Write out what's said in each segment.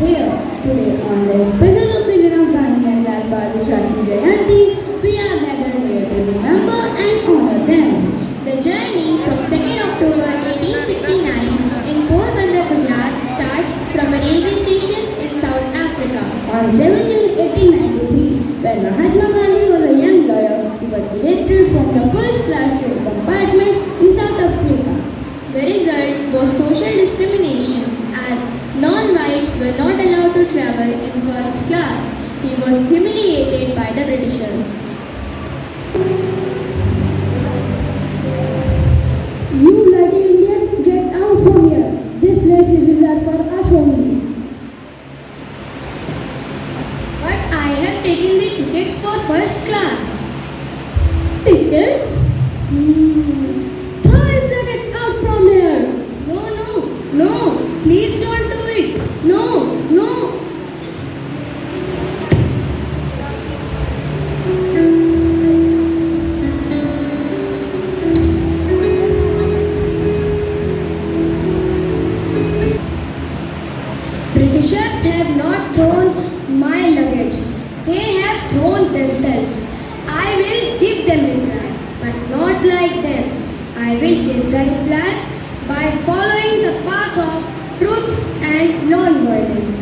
here today on the special occasion of Gandhi and Lal Bahadur Shastri Jayanti. We are gathered here to remember and honor them. The journey from 2nd October 1869 in Porbandar, Gujarat starts from a railway station in South Africa. On 7 June 1893, when Mahatma Gandhi was a young lawyer, he was evicted from the first class train compartment in South Africa. The result was social discrimination as non-whites were not allowed to travel in first class. He was humiliated by the Britishers. You bloody Indian, get out from here. This place is reserved for us only. But I have taken the tickets for first class. Tickets? Throw his ticket out from here. No. Please don't do it. No. Britishers have not thrown my luggage. They have thrown themselves. I will give them reply, but not like them. I will give the reply by following the path of truth and non-violence.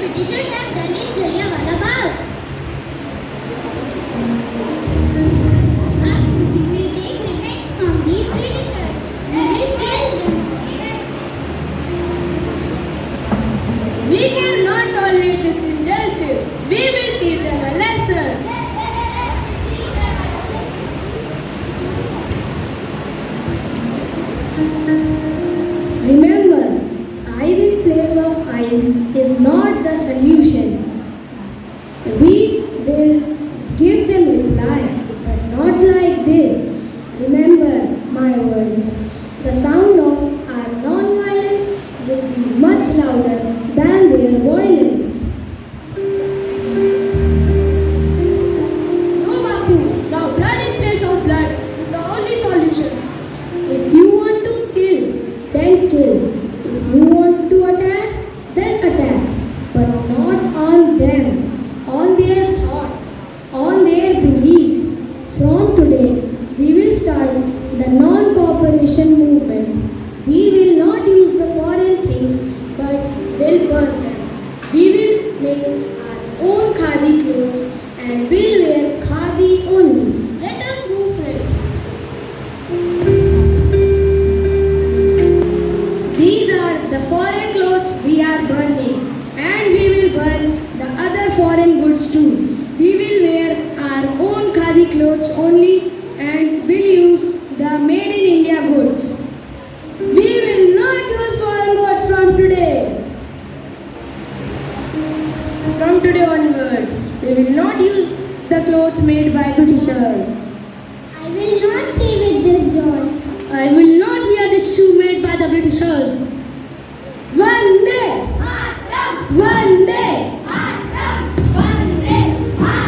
Britishers have done in Jallianwala Bagh. We will take revenge from these Britishers. We will kill them. We cannot tolerate this injustice. We will teach them a lesson. Remember, ice in place of ice is not the solution. We will give them reply, but not like this. Remember my words. The sound of our non-violence will be much louder than their violence. No, Bapu. Now blood in place of blood is the only solution. If you want to kill, then kill. If you want to attack, then attack. But not on them, on their thoughts, on their beliefs. From today, we will start the non-cooperation movement. We will not use the foreign things, but will burn them. We will make our own khadi clothes and will wear khadi only. Let us move, friends. These are the foreign clothes we are burning, and we will burn the other foreign goods too. We will wear our own khadi clothes only and will use the made in India goods. We will not use foreign goods from today. From today onwards, we will not use the clothes made by Britishers. I will not play with this doll. I will not wear this shoe made by the Britishers. One day, Matram! one day, Matram! Vande Mataram!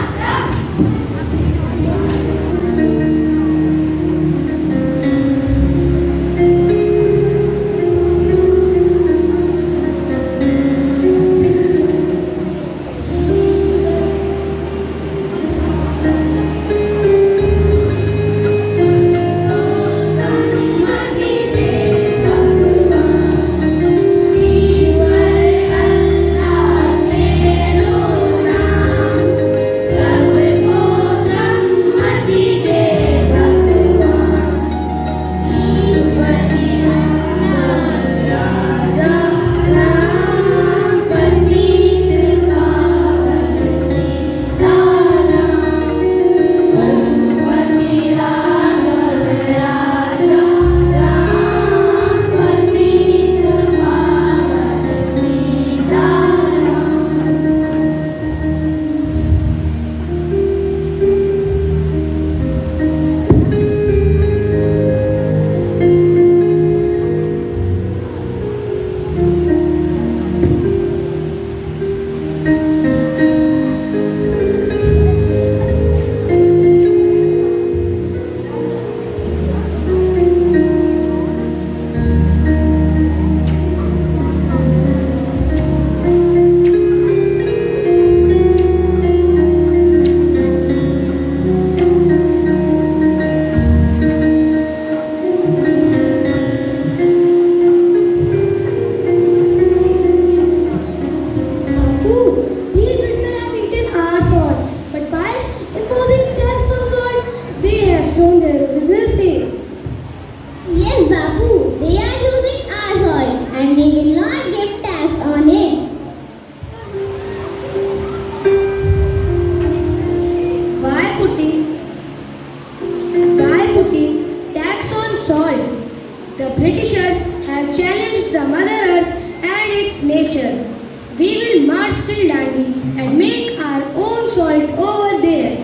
march till Dandi and make our own salt over there.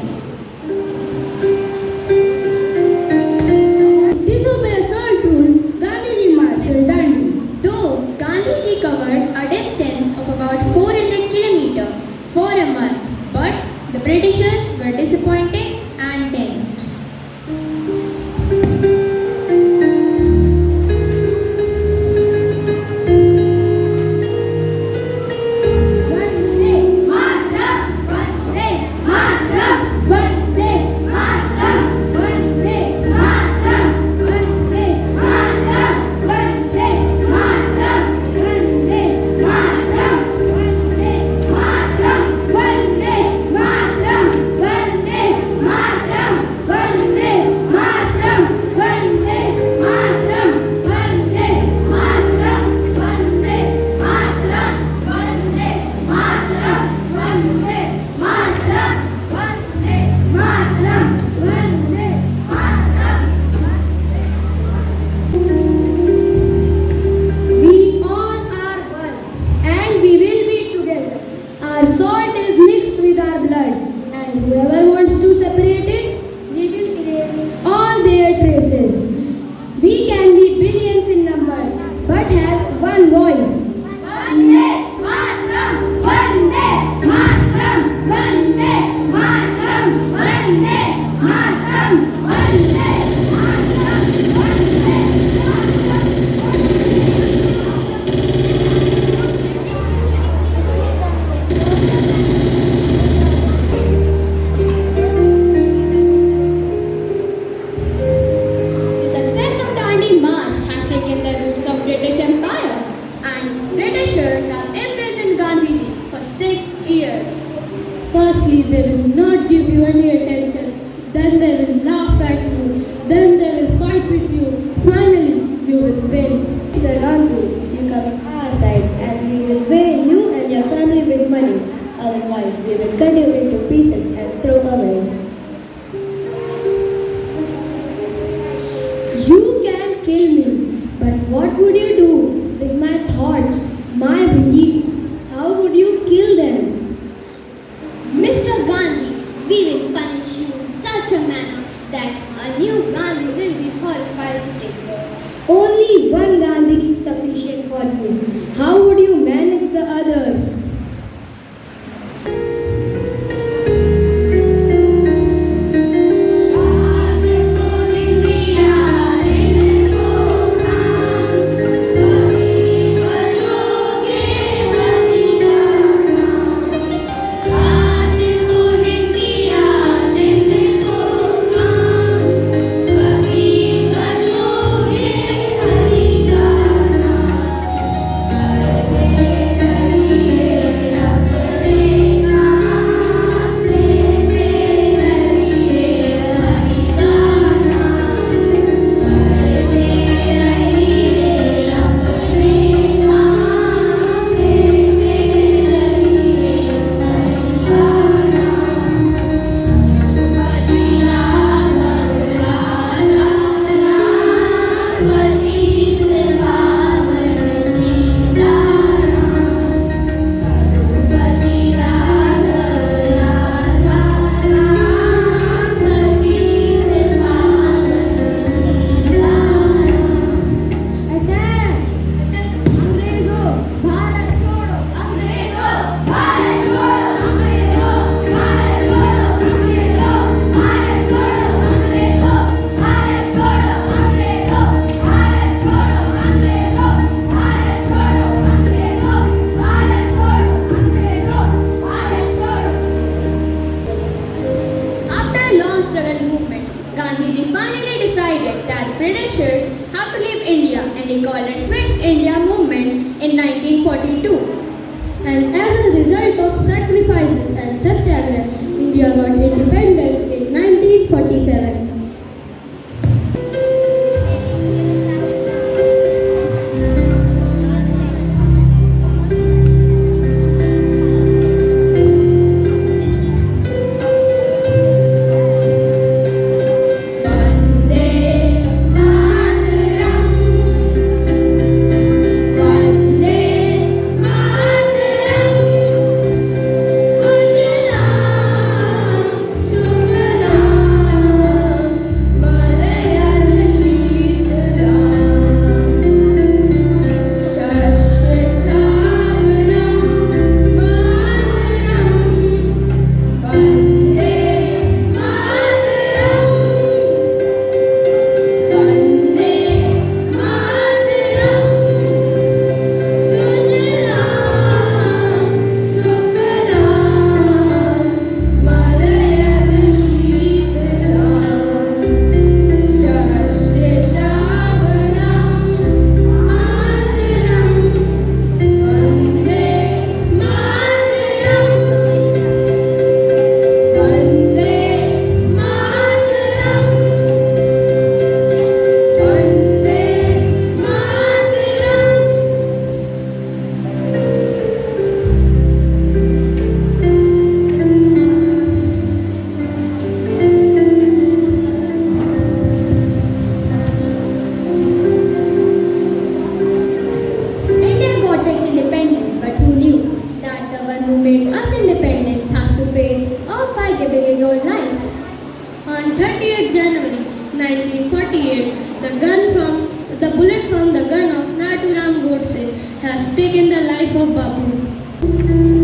Disobey a salt rule, Gandhiji marched till Dandi. Though Gandhiji covered a distance of about 400 kilometers for a month, but the Britishers were disappointed and tensed. We all are one and we will be together. Our salt is mixed with our blood, and whoever wants to separate it, we will erase all their traces. We can be billions in numbers, but have one voice. Vande Mataram, Vande Mataram, Vande Mataram, Vande Mataram, Vande Mataram, Vande The success of Dandi March has shaken the roots of British Empire, and Britishers have imprisoned Gandhiji for 6 years. Firstly, they will not give you any attention. Then they will laugh at you. Then they will fight with you. Finally, you will win. Mr. Gandhi, you come on our side and we will pay you and your family with money. Otherwise, we will cut you into pieces and throw away. You can kill me, but what would you do with my thoughts, my beliefs? How would you kill them? Mr. Gandhi, we will punish you in such a manner that a new Gandhi will be horrified to take birth. Only one Gandhi is sufficient for you. How would you manage the others? Gandhiji finally decided that Britishers have to leave India, and he called it Quit India movement in 1942. And as a result of sacrifices and satyagraha, India got independence in 1947. On 30th January 1948, the bullet from the gun of Nathuram Godse has taken the life of Babu.